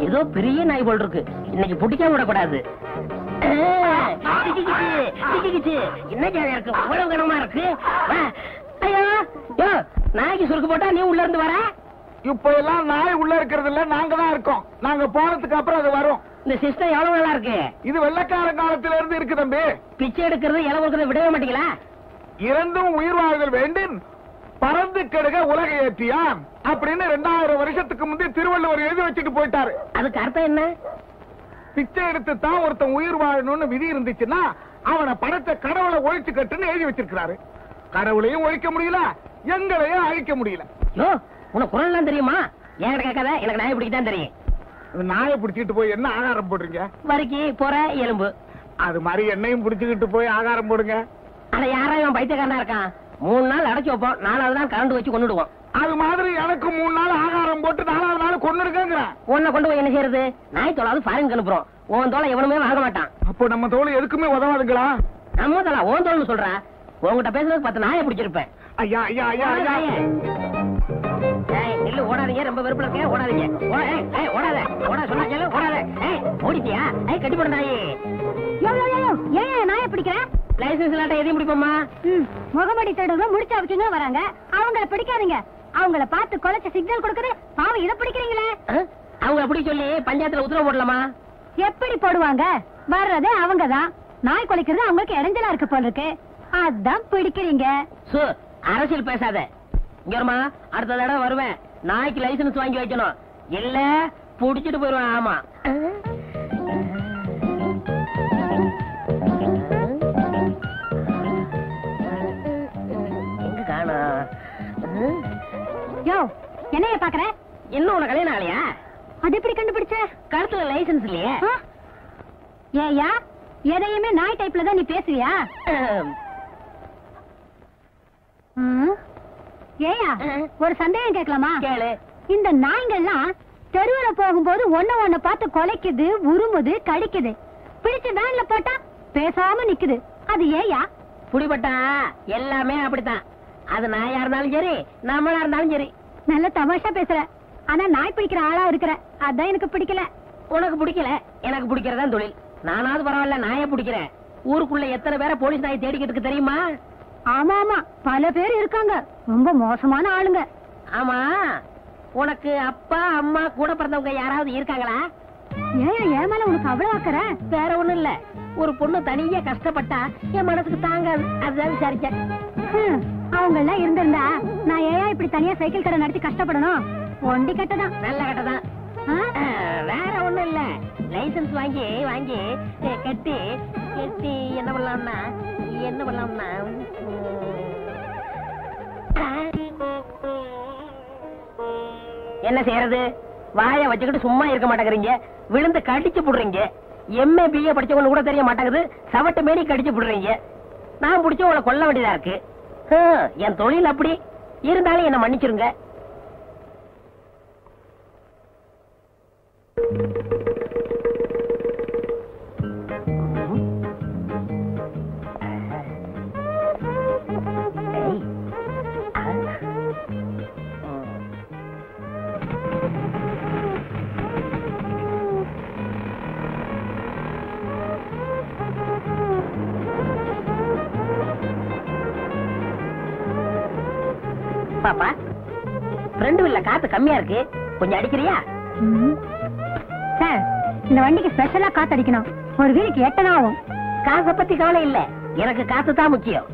ஏதோ பெரிய நாய் போல் இருக்கு, இன்னைக்கு புடிக்க விடக்கூடாது. என்ன ஜாலியா இருக்கு, அவ்வளவு கனமா இருக்கு. நாய்க்கு சுருக்கு போட்டா நீ உள்ள இருந்து வர. இப்ப எல்லாம் நாய் உள்ள இருக்கிறது இல்ல, நாங்க தான் இருக்கோம். நாங்க போனதுக்கு அப்புறம் அது வரும். இந்த சிஸ்டம் எவ்வளவு நல்லா இருக்கு. இது வெள்ளக்கார காலத்துல இருந்து இருக்கு தம்பி. பிச்சை எடுக்கிறது இலை கொடுக்கறத விடவே மாட்டீங்களா? இறந்தும் உயிர் வாழ்தல் வேண்டும், பறந்து கெடுக உலக ஏற்றியான் அப்படின்னு 2000 வருஷத்துக்கு முந்தைய திருவள்ளுவர் எழுதி வச்சுட்டு போயிட்டாரு. அதுக்கு அர்த்தம் என்ன? பிச்சை எடுத்து தான் ஒருத்தன் உயிர் வாழணும்னு விதி இருந்துச்சுன்னா அவனை படத்தை கடவுளை ஒழிச்சு கட்டுன்னு எழுதி வச்சிருக்கிறாரு. கடவுளையும் ஒழிக்க முடியல, எங்களையும் அழிக்க முடியல. உனக்கு குரல் எல்லாம் தெரியுமா? என்கிட்ட கேட்காத, எனக்கு நாயை பிடிக்கதான் தெரியும். நாயை பிடிச்சிட்டு போய் என்ன ஆகாரம் போடுறீங்க? வரிக்கி போற எலும்பு. அது மாதிரி என்னையும் பிடிச்சுக்கிட்டு போய் ஆகாரம் போடுங்க. அட யாரா இவன் பைத்தியக்காரனா இருக்கான்? 3 நாள் அடைச்சு வைப்போம், 4வது நாள் கரண்ட் வச்சு கொண்டுடுவோம். அது மாதிரி எனக்கு 3 நாள் ஆகாரம் போட்டு 4வது நாள் கொண்டுருக்கேங்கிறேன். உன்னை கொண்டு போய் என்ன செய்யறது? நாய் தோளாவது ஃபாரின் அனுப்புறோம், உன் தோலை எவனுமே வாங்க மாட்டான். அப்போ நம்ம தோல் எதுக்குமே உதவாதுங்களா? நம்ம தோலா உன் தோல்னு சொல்ற? உங்ககிட்ட பேசுறது 10 நாயை பிடிச்சிருப்பேன். ஐயா ஐயா ஐயா ஐயா, இல்ல ஓடாதீங்க, ரொம்ப வெறுப்புல இருக்க, ஓடாதீங்க. ஓடாத ஓடாத சொன்னா கேளு, ஓடாத. ஓடிட்டியா? கட்டி போட நாயே. ஏன் நாயை பிடிக்கிற? லைசன்ஸ் இல்லாட்ட எதையும் பிடிப்போமா? முகமடி தேடுங்க முடிச்சா வச்சுங்க வராங்க, அவங்கள பிடிக்காதீங்க. அவங்கள பார்த்து கொலைச்ச சிக்னல் கொடுக்குது, பாவம் இதை பிடிக்கிறீங்களே. அவங்க அப்படி சொல்லி பஞ்சாயத்துல உத்தரவு போடலாமா? எப்படி போடுவாங்க? வர்றது அவங்கதான். நாய் கொலைக்கிறது அவங்களுக்கு இடைஞ்சலா இருக்கு போல இருக்கு, அதான் பிடிக்கிறீங்க. அரசியல் பேசாத. இங்க வருமா, அடுத்த தடவை வருவேன், நாய்க்கு லைசன்ஸ் வாங்கி வைக்கணும், இல்ல புடிச்சிட்டு போயிருவேன். ஆமா, எங்க காணா? யோ, என்னைய பாக்குற? இன்னும் உனக்கு கல்யாணம் ஆலையா? அது எப்படி கண்டுபிடிச்ச? கழுத்துல லைசன்ஸ் இல்லையே. ஏயா, எதையுமே நாய் டைப்ல தான் நீ பேசுவியா? ஏயா, ஒரு சந்தேகம் கேட்கலாமா? கேளு. இந்த நாய்கள்லாம் தெருவுல போகும்போது ஒண்ணு பார்த்து கொலைக்குது, உருமுது, கடிக்குது. பிடிச்சு வேன்ல போட்டா பேசாம நிக்குது, அது ஏயா? புடிபட்டா எல்லாமே அப்படித்தான். அது நாயா இருந்தாலும் சரி, நம்மளா இருந்தாலும் சரி. நல்ல தமாஷா பேசுற, ஆனா நாய் பிடிக்கிற ஆளா இருக்கிற, அதான் எனக்கு பிடிக்கல. உனக்கு பிடிக்கல, எனக்கு பிடிக்கிறதான் தொழில். நானாவது பரவாயில்ல, நாயை பிடிக்கிறேன். ஊருக்குள்ள எத்தனை பேரை போலீஸ் நாயை தேடிக்கிட்டு தெரியுமா? ஆமா ஆமா, பல பேர் இருக்காங்க, ரொம்ப மோசமான ஆளுங்க. ஆமா, உனக்கு அப்பா அம்மா கூட பிறந்தவங்க யாராவது இருக்காங்களா? ஏன் ஏன் மேல உனக்கு அவ்வளவு ஆக்கற? வேற ஒண்ணும் இல்ல, ஒரு பொண்ணு தனியா கஷ்டப்பட்டா என் மனசுக்கு தாங்காது, அதுதான் விசாரிச்சேன். அவங்க எல்லாம் இருந்திருந்தா நான் ஏன் இப்படி தனியா சைக்கிள் கடை நடத்தி கஷ்டப்படணும்? ஒண்டி கட்டதான், நல்ல கட்டதான். வேற ஒண்ணும் இல்ல, லைசன்ஸ் வாங்கி வாங்கி கட்டி கட்டி என்ன பண்ணலாம்னா என்ன செய்யறது? வாயை வச்சுக்கிட்டு சும்மா இருக்க மாட்டேங்கிறீங்க, விழுந்து கடிச்சு புடுறீங்க. MA BA படிச்சவங்க கூட தெரிய மாட்டேங்குது, சவட்டு மேடி கடிச்சு புடுறீங்க. நான் பிடிச்ச உங்களை கொல்ல வேண்டியதா இருக்கு. என் தொழில் அப்படி இருந்தாலும் என்ன மன்னிச்சிருங்க. பாப்பா, ஃப்ரெண்டு வீல்ல காத்து கம்மியா இருக்கு, கொஞ்சம் அடிக்கிறியா? சார், இந்த வண்டிக்கு ஸ்பெஷலா காத்து அடிக்கணும், ஒரு வீலுக்கு 8 ஆகும். காசை பத்தி கவலை இல்ல, எனக்கு காத்து தான் முக்கியம்.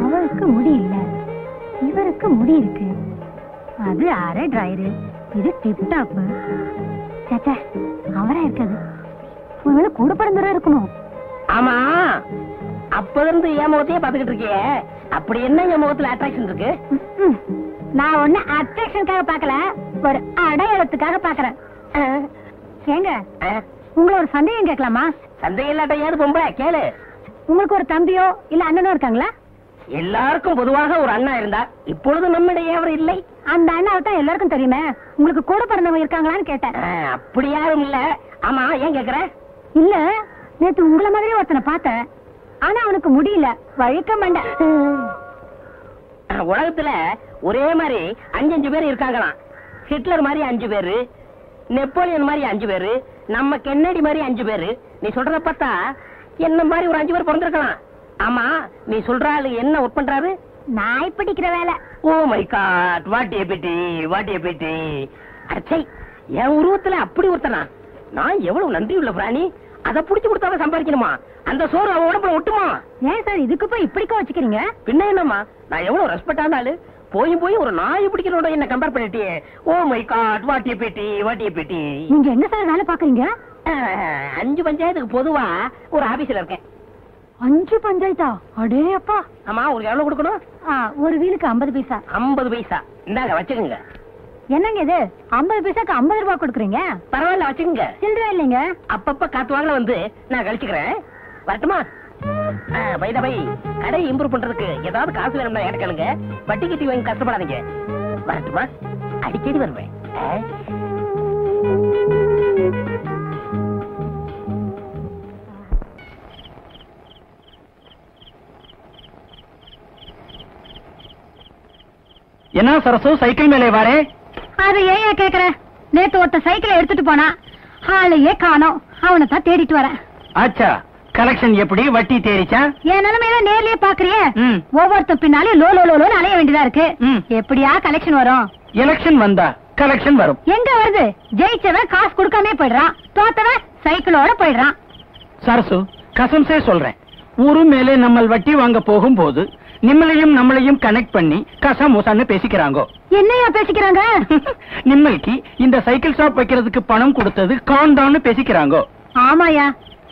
அவருக்கு முடி இல்ல, இவருக்கு முடி இருக்கு. அது அரை டிரைரு, இது டிப் டாப். சேச்சா, அவரா இருக்காது, உங்களை கூட பிறந்தவரா இருக்கணும். ஆமா, அப்ப இருந்து என் முகத்தையே பாத்துக்கிட்டு இருக்கிய, அப்படி என்ன என் முகத்துல அட்ராக்ஷன் இருக்கு? நான் ஒண்ணு அட்ராக்ஷனுக்காக பாக்கல, ஒரு அடையாளத்துக்காக பாக்குறேன். ஏங்க, உங்களை ஒரு சந்தேகம் கேட்கலாமா? சந்தேகம் இல்லாட்ட ஏது பொம்பளை கேளு. உங்களுக்கு ஒரு தம்பியோ இல்ல அண்ணனோ இருக்காங்களா? எல்லாருக்கும் பொதுவாக ஒரு அண்ணா இருந்தா இப்பொழுது நம்மிடையே அவர் இல்லை. அந்த அண்ணாவை தான் எல்லாருக்கும் தெரியுமே. உங்களுக்கு கூட பிறந்தவங்க இருக்காங்களான்னு கேட்டேன். அப்படி யாரும் இல்ல. ஆமா, ஏன் கேக்குற? இல்ல, நேத்து உங்கள மாதிரி ஒருத்தனை பார்த்தேன். ஆனா அவனுக்கு முடியல, வழுக்க மாட்டேன். உலகத்துல ஒரே மாதிரி 5 பேர் இருக்காங்களாம். ஹிட்லர் மாதிரி 5 பேரு, நெப்போலியன் மாதிரி 5 பேரு, நம்ம கென்னடி மாதிரி 5 பேரு. நீ சொல்றத பார்த்தா என்ன மாதிரி ஒரு 5 பேர் பிறந்திருக்கலாம். ஆமா, நீ சொல்ற ஆளு என்ன ஒர்க் பண்றாரு? நாய் பிடிக்கிற வேலை. Oh my god, what a pity, what a pity. அச்சை, என் உருவத்துல அப்படி ஒருத்தனா? நான் எவ்வளவு நன்றி உள்ள பிராணி. அதை புடிச்சு கொடுத்தாதான் சம்பாதிக்கணுமா? அந்த சோறு அவன் உடம்புல ஒட்டுமா? ஏன் சார் இதுக்கு போய் இப்படிக்கா வச்சுக்கிறீங்க? பின்ன என்னம்மா, நான் எவ்வளவு ரெஸ்பெக்ட் ஆனாலு போய் ஒரு நாய் பிடிக்கிறோட என்ன கம்பேர் பண்ணிட்டியே. Oh my god, what a pity, what a pity. நீங்க என்ன சார் வேலை பாக்குறீங்க? 5 பஞ்சாயத்துக்கு பொதுவா ஒரு ஆபீஸ்ல இருக்கேன். 5 பஞ்சாயத்தா? அடே அப்பா. ஆமா, உங்களுக்கு எவ்வளவு கொடுக்கணும்? ஒரு வீலுக்கு 50 பைசா. 50 பைசா இந்தாங்க, வச்சுக்கோங்க. என்னங்க இது 50 பைசாக்கு 50 ரூபாய் கொடுக்குறீங்க? பரவாயில்ல, வச்சுக்கோங்க. சில்லறை இல்லைங்க. அப்பப்ப காத்து வாங்கல வந்து நான் கழிச்சுக்கிறேன். வரட்டுமா? பை கடை இம்ப்ரூவ் பண்றதுக்கு ஏதாவது காசு வேணும்னா என்கிட்ட கேளுங்க. வட்டி கட்டி வாங்கி கஷ்டப்படாதீங்க. வரட்டுமா? அடிக்கடி வருவேன். என்ன சரசு, சைக்கிள் மேலே வாரே? அது ஏன் கேக்குற? நேத்து ஒருத்த சைக்கிளை எடுத்துட்டு போனா, ஆளையே காணோம். அவனை தான் தேடிட்டு வரேன். ஆச்சா, கலெக்ஷன் எப்படி? வட்டி தேறிச்சா? என் நிலைமையில நேர்லயே பாக்குறியே. ஒவ்வொருத்தன் பின்னாலே லோ லோ லோன்னு அலைய வேண்டியதா இருக்கு. எப்படியா கலெக்ஷன் வரும்? எலெக்ஷன் வந்தா கலெக்ஷன் வரும். எங்க வருது? ஜெயிச்சவன் காசு கொடுக்காம போயிடுறான், தோத்தவன் சைக்கிளோட போயிடுறான். சரசு, கசம்சே சொல்றேன், ஊரு மேலே நம்ம வட்டி வாங்க போகும்போது நம்மளையும் கனெக்ட் பண்ணி கசமுசான்னு பேசிக்கிறாங்க. என்னையா பேசிக்கிறாங்க? நிம்மளுக்கு இந்த சைக்கிள் ஷாப் வைக்கிறதுக்கு பணம் கொடுத்தது காண்டான்னு பேசிக்கிறாங்க. ஆமாயா,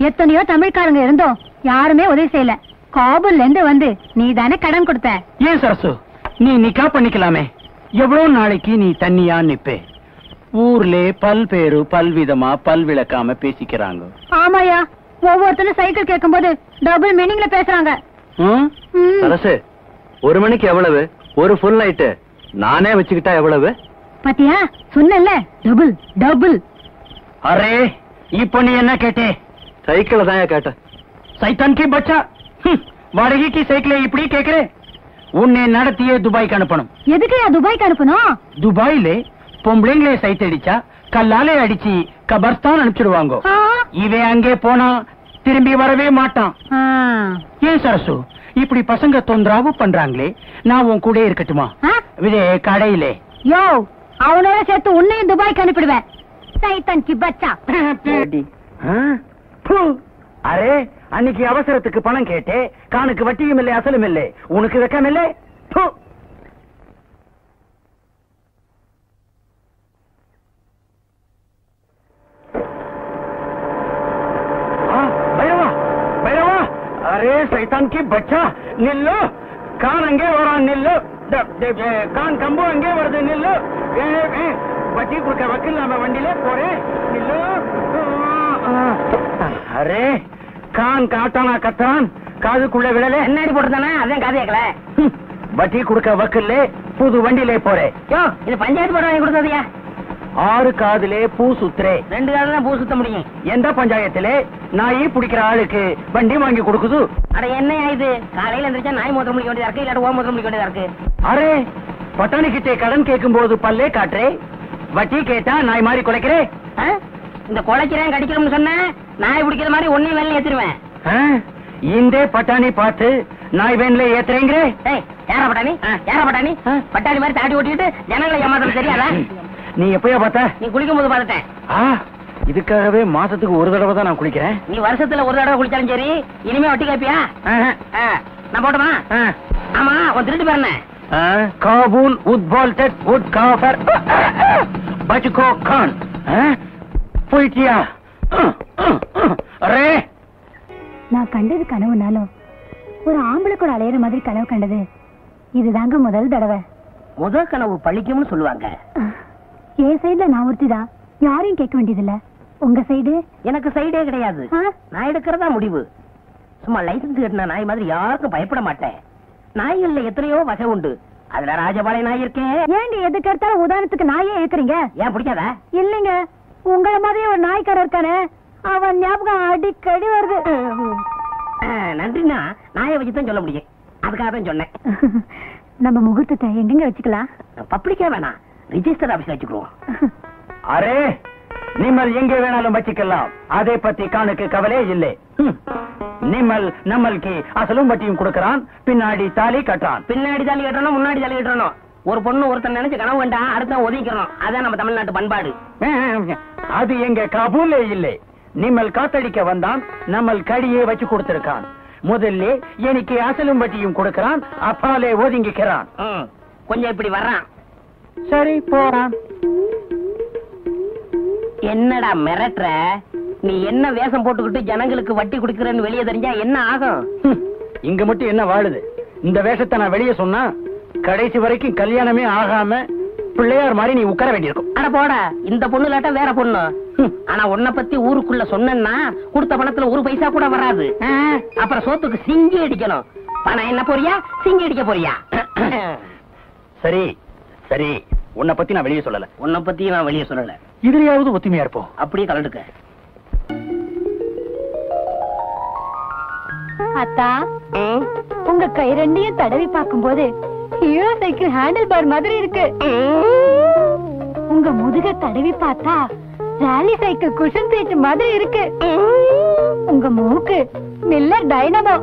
எத்தனையோ தமிழ்காரங்க இருந்தோம், யாருமே உதவி செய்யல. காபூல்ல இருந்து வந்து நீ தானே கடன் கொடுத்த. ஏன் சரசு, நீ நிக்கா பண்ணிக்கலாமே. எவ்வளவு நாளைக்கு நீ தண்ணியா நிப்பே? ஊர்ல பல்பேரு பல்விதமா பல்விளக்காம பேசிக்கிறாங்க. ஆமாயா, ஒவ்வொருத்தரும் சைக்கிள் கேட்கும் போது டபுள் மீனிங்ல பேசுறாங்க. சரசு, 1 மணிக்கு எவ்வளவு? ஒரு ஃபுல் நைட்டு நானே வச்சுக்கிட்டா எவ்வளவு? பாத்தியா, சொன்னல டபுள் டபுள். அரே, இப்ப நீ என்ன கேட்டே? சைக்கிள் தான் கேட்ட. சைத்தான் கி பச்சா, வாடகைக்கு சைக்கிளை இப்படி கேக்குறே? உன்னை நடத்தியே துபாய்க்கு அனுப்பணும். எதுக்கு துபாய்க்கு அனுப்பணும்? துபாயிலே பொம்பளைங்களே சைத்தடிச்சா கல்லாலே அடிச்சு கபர்ஸ்தான் அனுப்பிச்சிடுவாங்க. இவன் அங்கே போனா திரும்பி வரவே மாட்டான். ஏன் சரசு, இப்படி பசங்க தொந்தரவு பண்றாங்களே, நான் உன் கூட இருக்கட்டுமா? இதே கடையிலே யோ, அவனோட சேர்த்து உன்னையும் துபாய்க்கு அனுப்பிடுவேன். சைத்தான் கி பச்சா. அரே, அன்னைக்கு அவசரத்துக்கு பணம் கேட்டே, கானுக்கு வட்டியும் இல்லை அசலும் இல்லை. உனக்கு வெக்கம் இல்லை? अरे शैतान की बच्चा, निल्लो. कान अंगे वरा निल्लो. कान कंबो अंगे वर्दे निल्लो. बच्ची कुछ वकील नाम वंडीले पोरे निल्लो. अरे कान काटाना कत्रान காதுக்குள்ள விடல. என்னடி போட்டுதானே, அதான் காது கேட்கல. வட்டி கொடுக்க வக்கல்லே புது வண்டியிலே போறே. யோ, இது பஞ்சாயத்து போட வாங்கி கொடுத்ததையா? 6 காதுலே பூ சுத்துறே. 2 காதுல தான் பூ சுத்த முடியும். எந்த பஞ்சாயத்திலே நாய் பிடிக்கிற ஆளுக்கு வண்டி வாங்கி கொடுக்குது? அட என்னையா இது, காலையில எந்திரிச்சா நாய் மூத்திரம் முடிக்க வேண்டியதா இருக்கு, இல்லாட்ட ஓ மூத்திரம் முடிக்க வேண்டியதா இருக்கு. அரே, பட்டாணி கிட்டே கடன் கேட்கும் போது பல்லே காட்டுறே, வட்டி கேட்டா நாய் மாதிரி குலைக்கிறே. இந்த குலைக்கிறேன் கடிக்கிறோம்னு சொன்ன நாய் பிடிக்கிற மாதிரி ஒன்னையும் வேலை ஏத்திருவேன். இந்த பட்டாணி பார்த்து நாய் வேன்ல ஏத்துறேங்கிறே. யாரா பட்டாணி? யாரா பட்டாணி? பட்டாணி மாதிரி தாடி ஓட்டிட்டு ஜனங்களை ஏமாத்துறது தெரியாதா? நீ எப்பயா பார்த்த? நீ குளிக்கும் போது பார்த்துட்டேன். இதுக்காகவே மாசத்துக்கு ஒரு தடவை தான் நான் குளிக்கிறேன். நீ வருஷத்துல ஒரு தடவை குளிச்சாலும் சரி, இனிமே வட்டி கேப்பியா? நான் போட்டுமா? ஆமா, உன் திருட்டு பேர் என்ன? காபூல் உத்பால்டட் உட் காஃபர் பஜ்கோ கான். போயிட்டியா? அரே, நான் கண்டது கனவுனாலும் ஒரு ஆம்பளை கூட அலையிற மாதிரி கனவு கண்டது இதுதாங்க முதல் தடவை. முதல் கனவு பழிக்கும்னு சொல்லுவாங்க. என் சைடுல நான் ஒருத்திதான், யாரையும் கேட்க வேண்டியதில்ல. உங்க சைடு? எனக்கு சைடே கிடையாது. நான் எடுக்கிறதா முடிவு. சும்மா லைசன்ஸ் கட்டின நாய் மாதிரி யாருக்கும் பயப்பட மாட்டேன். நாய்கள்ல எத்தனையோ வகை உண்டு. அதுல ராஜபாளைய நாய் இருக்கேன். ஏண்டி எதுக்கு எடுத்தாலும் உதாரணத்துக்கு நாயே ஏக்குறீங்க? ஏன் பிடிக்காதா? இல்லைங்க, உங்கள மாதிரி ஒரு நாய்க்காரர் இருக்கானே, அவன் ஞாபகம் அடிக்கடி வருது. நன்றினா நாயை வச்சுதான் சொல்ல முடியும். அதுக்காக தான் சொன்னேன். நம்ம முகூர்த்தத்தை எங்கெங்க வச்சுக்கலாம்? பப்ளிக்கா வேணாம், ரிஜிஸ்டர் ஆபீஸ்ல வச்சுக்குவோம். அரே, நிம்மல் எங்கே வேணாலும் வச்சுக்கலாம். அதை பத்தி காணுக்கு கவலை இல்லை. நிம்மல் நம்மளுக்கு அசலும் வட்டியும் கொடுக்கறான், பின்னாடி தாலி கட்டுறான். பின்னாடி தாலி கட்டணும், முன்னாடி தாலி கட்டணும். ஒரு பொண்ணு ஒருத்தன் நினைச்சு கனவு வேண்டா, அடுத்த ஒதுக்கிறோம். அதான் நம்ம தமிழ்நாட்டு பண்பாடு. அது எங்க கபூலே இல்லை. நிம்மல் காத்தடிக்க வந்தான், நம்மள் கடியே வச்சு கொடுத்திருக்கான். முதல்ல எனக்கு அசலும் வட்டியும் கொடுக்கறான், அப்பாலே ஒதுங்கிக்கிறான். கொஞ்சம் இப்படி வர்றான். சரி போறான். என்னடா மிரட்டுற? நீ என்ன வேஷம் போட்டுக்கிட்டு ஜனங்களுக்கு வட்டி குடுக்கறன்னு வெளியே தெரிஞ்சா என்ன ஆகும்? இங்க மட்டும் என்ன வாழுது? இந்த வேஷத்தை நான் வெளியே சொன்னா கடைசி வரைக்கும் கல்யாணமே ஆகாம பிள்ளையார் மாதிரி நீ உட்கார வேண்டியிருக்கும். அட போட, இந்த பொண்ணு இல்லாட்டா வேற பொண்ணு. ஆனா உன்னை பத்தி ஊருக்குள்ள சொன்னா கொடுத்த பணத்துல ஒரு பைசா கூட வராது. அப்புறம் சோத்துக்கு சிங்கி அடிக்கணும். பணம் என்ன போறியா, சிங்கி அடிக்க போறியா? சரி சரி, உன்னை பத்தி நான் வெளியே சொல்லல. உன்னை பத்தி நான் வெளியே சொல்லல. இதுலயாவது ஒத்துமையா இருப்போம். அப்படியே கலந்துக்க. அத்தா, உங்க கை ரெண்டையும் தடவி பார்க்கும்போது ஹீரோ சைக்கிள் ஹேண்டில் பார் மாதிரி இருக்கு. உங்க முதுக தடவி பார்த்தா ராலி சைக்கிள் குஷன் சீட் மாதிரி இருக்கு. உங்க மூக்கு மில்லர் டைனமோ.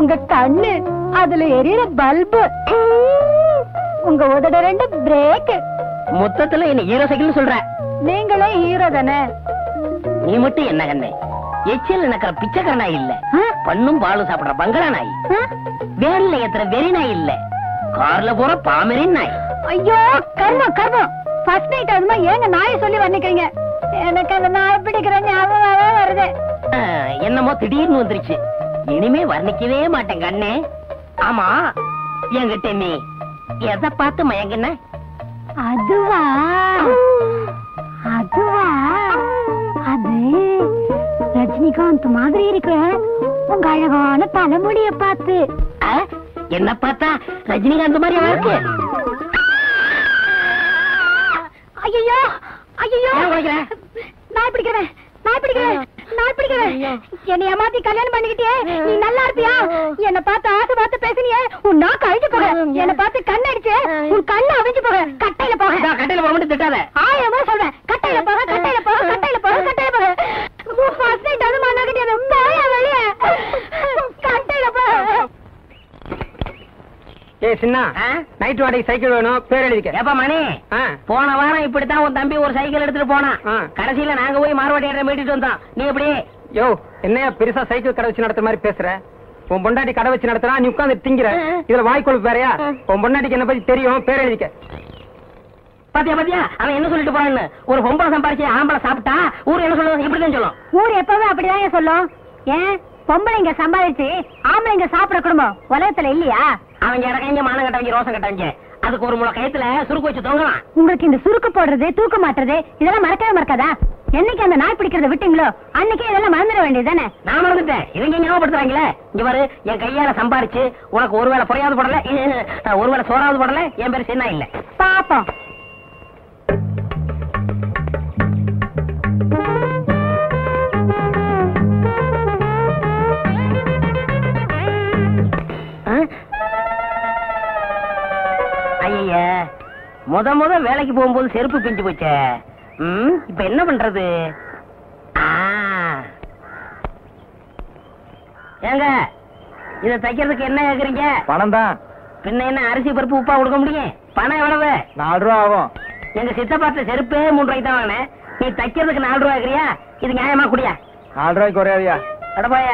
உங்க கண்ணு அதுல எரியற பல்பு. உங்க உதட ரெண்டு பிரேக். மொத்தத்துல என்ன ஹீரோ சைக்கிள் சொல்ற? நீங்களே ஹீரோ தானே? நீ மட்டும் என்ன கண்ணே, எச்சில் நக்கிற பிச்சைக்கார நாய் இல்ல, பண்ணும் பாலும் சாப்பிடுற பங்களா நாய், வேன்ல ஏத்துற வெறி நாய் இல்ல, கார்ல போற பாமரின் நாய். ஐயோ கர்மம் கர்மம். ஃபர்ஸ்ட் நைட் அதுமா ஏங்க நாயை சொல்லி வர்ணிக்கிறீங்க? எனக்கு அந்த நாய் பிடிக்கிற ஞாபகமாவே வருது. என்னமோ திடீர்னு வந்துருச்சு. இனிமே வர்ணிக்கவே மாட்டேன் கண்ணே. ஆமா, என்கிட்ட நீ எதை பார்த்து மயங்கின? அதுவா அதுவா அது ரஜினிகாந்த் மாதிரி இருக்கு உங்க அழகான தலைமுடிய பார்த்து. என்ன பார்த்தா ரஜினிகாந்த் மாதிரி இருக்கு? ஐயோ ஐயோ, நாய் பிடிக்கிறேன் நாய் பிடிக்கிறேன் நாய் பிடிக்கிறேன். என்னை ஏமாத்தி கல்யாணம் பண்ணிக்கிட்டே நீ நல்லா இருப்பியா? என்ன பார்த்து ஆசை பார்த்து பேசினியே, உன் நாக்கு அழிஞ்சு போக. என்ன பார்த்து கண் அடிச்சு உன் கண்ணு அழிஞ்சு போக. கட்டையில போக. கட்டையில போக மட்டும் திட்டாத. ஆயமா சொல்றேன். கட்டையில போக கட்டையில போக கட்டையில போக கட்டையில போக. ஃபர்ஸ்ட் நைட் அது மண்ணாக்கிட்டே போயா வெளியே. கட்டையில போக. ஏய் சின்ன, நைட் வாடகை சைக்கிள் வேணும், பேர் எழுதிக்க. ஏப்பா மணி, போன வாரம் இப்படித்தான் உன் தம்பி ஒரு சைக்கிள் எடுத்துட்டு போனான். கடைசியில நாங்க போய் மார்வாடி மீட்டிட்டு வந்தோம். நீ எப்படி? யோ, என்னையா பெருசா சைக்கிள் கடை வச்சு நடத்துற மாதிரி பேசுற? உன் பொண்டாட்டி கடை வச்சு நடத்துறா, நீ உட்காந்து திங்கிற. இதுல வாய்க்கொழுப்பு வேறையா? உன் பொண்டாட்டிக்கு என்ன பத்தி தெரியும், பேர் எழுதிக்க. பாத்தியா பாத்தியா, அவன் என்ன சொல்லிட்டு போறான்னு. ஒரு பொம்பளை சம்பாரிச்சு ஆம்பளை சாப்பிட்டா ஊர் என்ன சொல்லுவோம்? இப்படிதான் சொல்லும். ஊர் எப்பவும் அப்படிதான் சொல்லும். ஏன் பொம்பளைங்க சம்பாதிச்சு ஆம்பளைங்க சாப்பிட குடும்பம் உலகத்துல இல்லையா? அவங்க இடக்கைங்க மானம் கட்டவங்க ரோசம் கட்டவங்க. அதுக்கு ஒரு முளை கயத்துல சுருக்கு வச்சு தொங்கலாம். உங்களுக்கு இந்த சுருக்கு போடுறது தூக்க மாட்டுறது இதெல்லாம் மறக்கவே மறக்காதா? என்னைக்கு அந்த நாய் பிடிக்கிறத விட்டீங்களோ அன்னைக்கே இதெல்லாம் மறந்துட வேண்டியதுதானே? நான் மறந்துட்டேன். இவங்க ஞாபகப்படுத்துறாங்களே. இங்க பாரு, என் கையால சம்பாரிச்சு உனக்கு ஒருவேளை பொறையாவது படல, ஒருவேளை சோறாவது படல, என் பேரு சின்ன இல்ல. பாப்போம். ஐய, முத வேலைக்கு போகும்போது செருப்பு பிஞ்சு போச்சே. இப்ப என்ன பண்றது? ஏங்க, இத தைக்கிறதுக்கு என்ன கேக்குறீங்க? பணம் தான். பின்ன என்ன அரிசி பருப்பு உப்பா கொடுக்க முடியும்? பணம் எவ்வளவு? 4 ரூபா ஆகும். எங்க சித்தப்பாத்த செருப்பே 3 ரூபாய்க்கு தான் வாங்கினேன். நீ தைக்கிறதுக்கு 4 ரூபா கேக்குறியா? இது நியாயமா? குடியா? 4 ரூபாய்க்கு குறையாதியா? அடப்பாய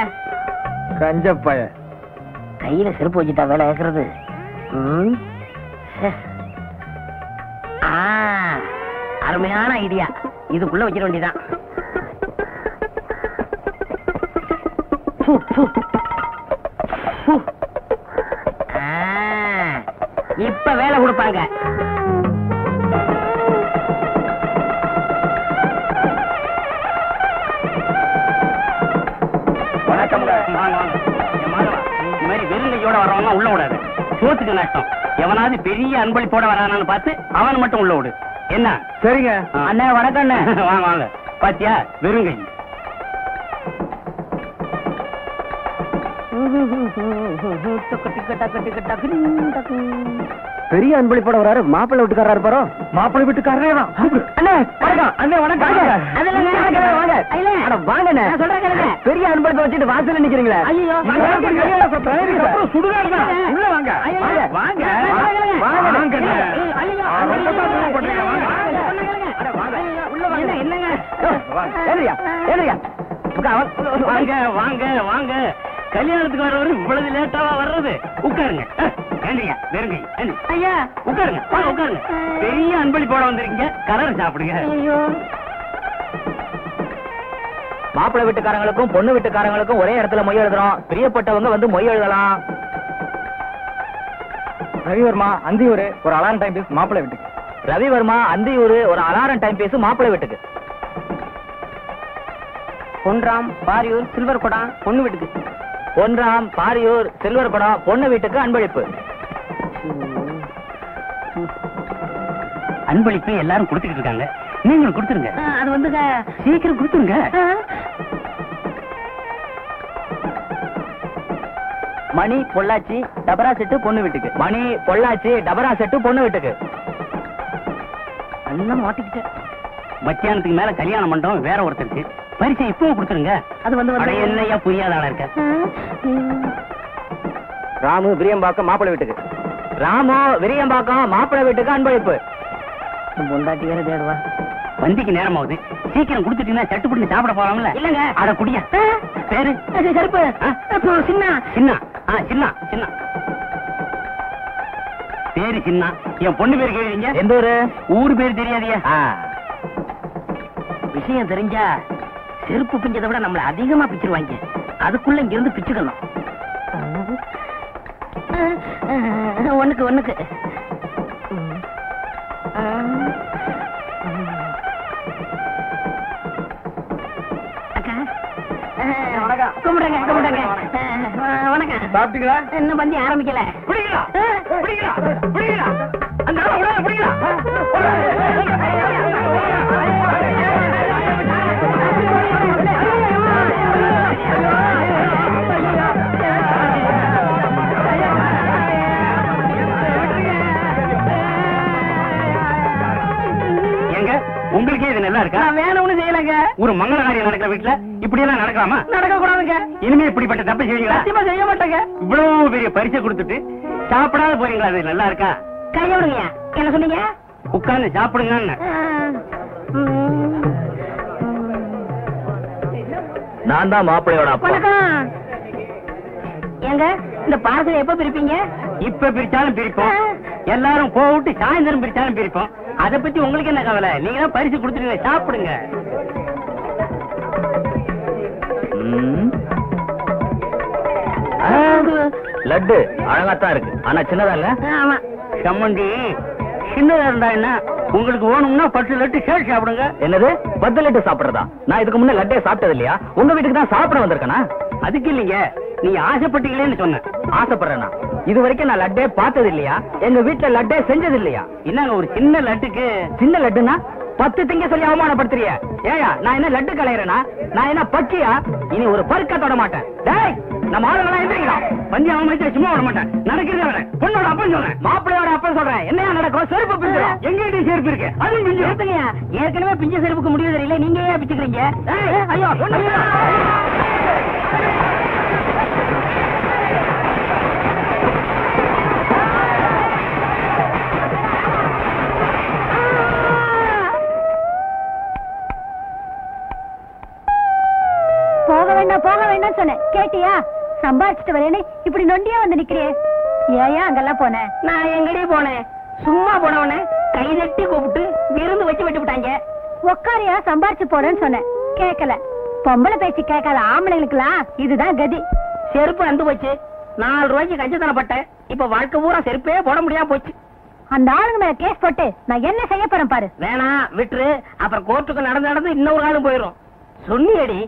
கஞ்சப்பாய. கையில செருப்பு வச்சுட்டா வேலை கேக்குறது. அருமையான ஐடியா. இதுக்குள்ள வச்சிட வேண்டியதான். இப்ப வேலை கொடுப்பாங்க. வணக்கம். இந்த மாதிரி வெறும் கையோட வரவங்க உள்ள விடாது. சோத்துக்கு நஷ்டம். எவனாவது பெரிய அன்பளிப்போட வரானான்னு பார்த்து அவன் மட்டும் உள்ள விடு. என்ன? சரிங்க அண்ணே. வணக்கம் அண்ணே. வாங்க வாங்க. பாத்தியா, வெறுங்கை. பெரிய அன்பளிப்போட வராரு. மாப்பிள்ளை வீட்டுக்காரா இருப்பாரோ? மாப்பிள்ளை வீட்டுக்காரரே தான். அண்ணே வணக்கம். அண்ணே வணக்கம். வாங்க. பெரிய அன்பளிப்பை வச்சுட்டு வாசல்ல நிக்கிறீங்களா? சுடுகாடு தான். உள்ள வாங்க. வாங்க வாங்க வாங்க வாங்க. கல்யாணத்துக்கு வர்றவரு இவ்வளவு லேட்டாவா வர்றது? உட்காருங்க. வெறுங்கை. ஐயா உட்காருங்க. உட்காருங்க. பெரிய அன்பளிப்போட வந்திருக்கீங்க. கலர் சாப்பிடுங்க. மாப்பிள்ளை வீட்டுக்காரங்களுக்கும் பொண்ணு வீட்டுக்காரங்களுக்கும் ஒரே இடத்துல மொய் எழுதுறோம். பிரியப்பட்டவங்க வந்து மொய் எழுதலாம். ரவிவர்மா அந்தியூர் ஒரு அலாரம் டைம் பீஸ் மாப்பிள்ளை வீட்டுக்கு. ரவிவர்மா அந்தியூர் ஒரு அலாரம் டைம் பீஸ் மாப்பிள்ளை வீட்டுக்கு. பொன்ராம் பாரியூர் சில்வர் குடம் பொண்ணு வீட்டுக்கு. பொன்ராம் பாரியூர் சில்வர் குடம் பொண்ணு வீட்டுக்கு அன்பளிப்பு. அன்பளிப்பு எல்லாரும் கொடுத்துக்கிட்டு இருக்காங்க. நீங்களும் கொடுத்துருங்க. அது வந்துங்க சீக்கிரம் கொடுத்துருங்க. மணி பொள்ளாச்சி டபரா செட்டு பொண்ணு வீட்டுக்கு. மணி பொள்ளாச்சி டபரா செட்டு பொண்ணு வீட்டுக்கு. எல்லாம் மாட்டிக்கிட்டேன். மத்தியானத்துக்கு மேல கல்யாண மண்டபம் வேற ஒருத்தருக்கு. பரிசை இப்பவும் கொடுத்துருங்க. அது வந்து என்னையா புரியாத ஆளா இருக்க. ராமு விரியம்பாக்கம் மாப்பிள்ளை வீட்டுக்கு. ராமு விரியம்பாக்கம் மாப்பிள்ளை வீட்டுக்கு அன்பளிப்பு. பொண்டாட்டி வேற தேடுவா. வந்திக்கு நேரம் ஆகுது. சீக்கிரம் கொடுத்துட்டீங்கன்னா சட்டு பிடிச்சி சாப்பிட போறாங்கல்ல. இல்லங்க. அட குடியா. பேரு செருப்பு சின்ன சின்ன. சின்ன சின்ன பேரு சின்ன. என் பொண்ணு பேரு கேளுங்க. எந்த ஊரு? ஊரு பேரு தெரியாதியா? விஷயம் தெரிஞ்சா செருப்பு பிஞ்சதை விட நம்மள அதிகமா பிச்சிருவாங்க. அதுக்குள்ள இங்க இருந்து பிச்சுக்கணும். ஒண்ணுக்கு கும்பிடுங்க. வணக்கம். சாப்பிட்டீங்களா? இன்னும் பந்தி ஆரம்பிக்கல. உங்களுக்கே இது நல்லா இருக்கா? வேணும்னு செய்யலங்க. ஒரு மங்கள காரியம் நடக்கிற வீட்டுல இப்படி எல்லாம் நடக்கலாமா? நடக்க கூடாதுங்க. இனிமே இப்படிப்பட்ட தப்பு செய்வீங்களா? சத்தியமா செய்ய மாட்டேங்க. இவ்வளவு பெரிய பரிசை கொடுத்துட்டு சாப்பிடாத போறீங்களா? அது நல்லா இருக்கா? கைய விடுங்க. என்ன சொன்னீங்க? உட்கார்ந்து சாப்பிடுங்க. நான் தான் மாப்பிள்ளையோட அப்பா. வணக்கம். ஏங்க இந்த பார்சல் எப்ப பிரிப்பீங்க? இப்ப பிரிச்சாலும் பிரிப்போம். எல்லாரும் போட்டு சாயந்தரம் பிரிச்சாலும் பிரிப்போம். அத பத்தி உங்களுக்கு என்ன கவலை? நீங்க தான் பரிசு கொடுத்துருங்க. சாப்பிடுங்க. லட்டு அழகாத்தான் இருக்கு. ஆனா சின்னதா இல்ல? ஆமா. சம்மந்தி சின்னதா இருந்தா என்ன? உங்களுக்கு வேணும்னா 10 லட்டு சேர்த்து சாப்பிடுங்க. என்னது 10 லட்டு சாப்பிடுறதா? நான் இதுக்கு முன்ன லட்டே சாப்பிட்டது இல்லையா? உங்க வீட்டுக்கு தான் சாப்பிட வந்திருக்கேனா? அதுக்கு இல்லைங்க, நீங்க ஆசைப்பட்டீங்களேன்னு சொன்னேன். ஆசைப்படுறேனா? இது வரைக்கும் நான் லட்டே பார்த்தது இல்லையா? எங்க வீட்டுல லட்டே செஞ்சது இல்லையா? என்னங்க ஒரு சின்ன லட்டுக்கு? சின்ன லட்டுனா 10 திங்க சொல்லி அவமானப்படுத்துறிய? ஏயா நான் என்ன லட்டு கலையறேனா? நான் என்ன பச்சியா? இனி ஒரு பருக்க தொட மாட்டேன். டேய் நம்ம ஆளுங்களா எந்திரிங்களா? பந்தி அவன் சும்மா விட மாட்டேன். நடக்கிறத விட பொண்ணோட அப்பன் சொல்றேன். மாப்பிள்ளையோட அப்பன் சொல்றேன். என்னையா நடக்கும்? செருப்பு பிஞ்சிடும். எங்கிட்ட செருப்பு இருக்கு. அதுவும் பிஞ்சு. ஏற்கனவே பிஞ்ச செருப்புக்கு முடிவு தெரியல. நீங்க ஏன் பிச்சுக்கிறீங்க? ஐயோ போக வேண்டாம் சொன்னேன். கேட்டியா? சம்பாதிச்சுட்டு வரேன்னு இப்படி நொண்டியா வந்து நிக்கிறியே. ஏயா அங்கெல்லாம் போனேன்? நான் எங்கடி போனேன்? சும்மா போனவன கைதட்டி கூப்பிட்டு விருந்து வச்சு விட்டு விட்டாங்க. உக்காரியா சம்பாதிச்சு போறேன்னு சொன்னேன். கேட்கல. பொம்பளை பேச்சு கேட்காத ஆம்பளைங்களுக்குலாம் இதுதான் கதி. செருப்பு அந்து போச்சு. 4 ரூபாய்க்கு கஞ்சத்தனப்பட்டேன். இப்ப வாழ்க்கை பூரா செருப்பே போட முடியாம போச்சு. அந்த ஆளுங்க மேல கேஸ் போட்டு நான் என்ன செய்ய போறேன் பாரு. வேணாம் விட்டுரு. அப்புறம் கோர்ட்டுக்கு நடந்து இன்னொரு காலம் போயிடும். சொன்னியடி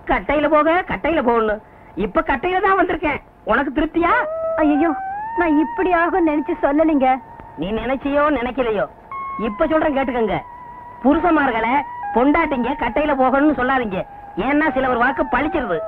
கட்டையில போக கட்டையில போகணும். இப்ப கட்டையில தான் வந்திருக்கேன். உனக்கு திருப்தியா? ஐயோ, நான் இப்படி ஆகும் நினைச்சு சொல்லலைங்க. நீ நினைச்சியோ நினைக்கலையோ, இப்ப சொல்றேன் கேட்டுக்கங்க. புருஷமார்களை பொண்டாட்டிங்க கட்டையில போகணும்னு சொல்லாதீங்க. ஏன்னா சில ஒரு வாக்கு பழிச்சிருது.